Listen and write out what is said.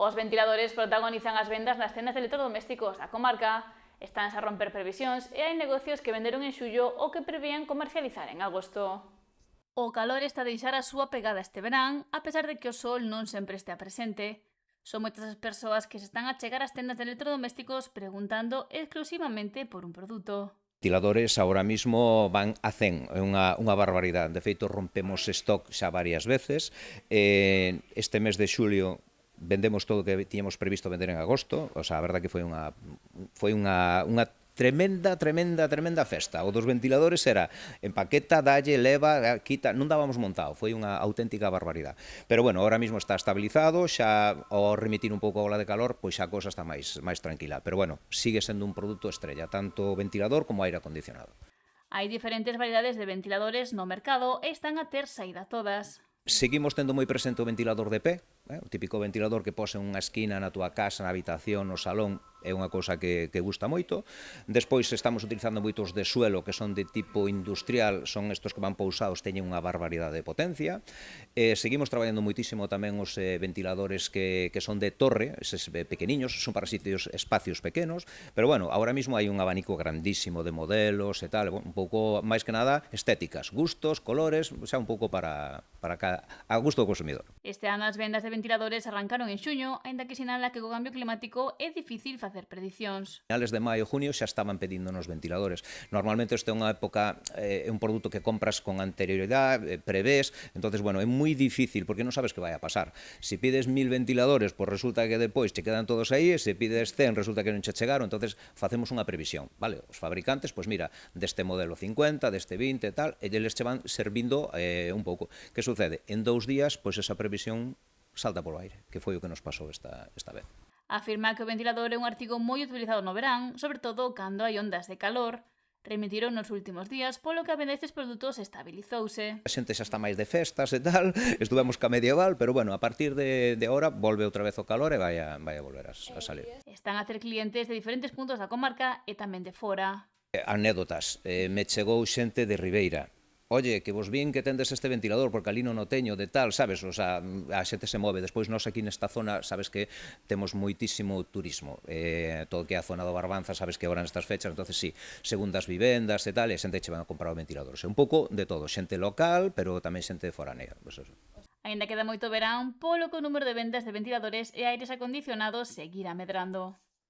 Os ventiladores protagonizan as vendas nas tendas de electrodomésticos da comarca, estánse a romper previsións e hai negocios que venderon en xullo o que prevían comercializar en agosto. O calor está a deixar a súa pegada este verán, a pesar de que o sol non sempre estea presente. Son moitas as persoas que se están a chegar ás tendas de electrodomésticos preguntando exclusivamente por un produto. Ventiladores ahora mismo van a 100, é unha barbaridade. De feito, rompemos stock xa varias veces. Este mes de xulio vendemos todo o que tiñamos previsto vender en agosto. O sea, a verdad que foi unha tremenda festa. O dos ventiladores era empaqueta, dalle, leva, quita, non dábamos montado, foi unha auténtica barbaridade. Pero bueno, ahora mismo está estabilizado, xa ao remitir un pouco a ola de calor, pois xa a cousa está máis tranquila. Pero bueno, sigue sendo un produto estrella, tanto ventilador como aire acondicionado. Hai diferentes variedades de ventiladores no mercado e están a ter saída todas. Seguimos tendo moi presente o ventilador de pé, o típico ventilador que pose unha esquina na túa casa, na habitación, no salón, é unha cousa que gusta moito. Despois estamos utilizando moitos de suelo que son de tipo industrial, son estos que van pousados, teñen unha barbaridade de potencia. Seguimos traballando moitísimo tamén os ventiladores que son de torre, eses pequeniños, son para sitios, espacios pequenos, pero bueno, ahora mismo hai un abanico grandísimo de modelos e tal, un pouco, máis que nada, estéticas, gustos, colores, xa un pouco para a gusto do consumidor. Este ano as vendas de ventiladores arrancaron en xuño, aínda que sinala que co cambio climático é difícil facer predicións. Finales de maio, junio xa estaban pedindo nos ventiladores. Normalmente esta é unha época, é un produto que compras con anterioridade, prevés, entonces, bueno, é moi difícil porque non sabes que vai a pasar. Se pides 1000 ventiladores, pois resulta que depois che quedan todos aí, e se pides 100 resulta que non che chegaron, entonces facemos unha previsión, vale? Os fabricantes, pois mira, deste modelo 50, deste 20 e tal, e eles che van servindo un pouco. Que sucede? En 2 días, pois esa previsión salta polo aire, que foi o que nos pasou esta vez. Afirma que o ventilador é un artigo moi utilizado no verán, sobre todo cando hai ondas de calor. Remitiron nos últimos días, polo que a venda destes produtos estabilizouse. A xente xa está máis de festas e tal, estuvemos ca medieval, pero bueno, a partir de hora volve outra vez o calor e vai a volver a salir. Están a ter clientes de diferentes puntos da comarca e tamén de fora. Anécdotas, me chegou xente de Ribeira. Oye, que vos vin que tendes este ventilador porque ali non o teño de tal, sabes? O sea, a xente se move. Despois nós aquí nesta zona, sabes que temos moitísimo turismo. Todo que é a zona do Barbanza, sabes que agora nestas fechas, entonces sí, segundas vivendas e tal, e a xente che van a comprar o ventilador. Un pouco de todo, xente local, pero tamén xente foranea. Pues eso. Aínda queda moito verán, polo que o número de vendas de ventiladores e aires acondicionados seguirá medrando.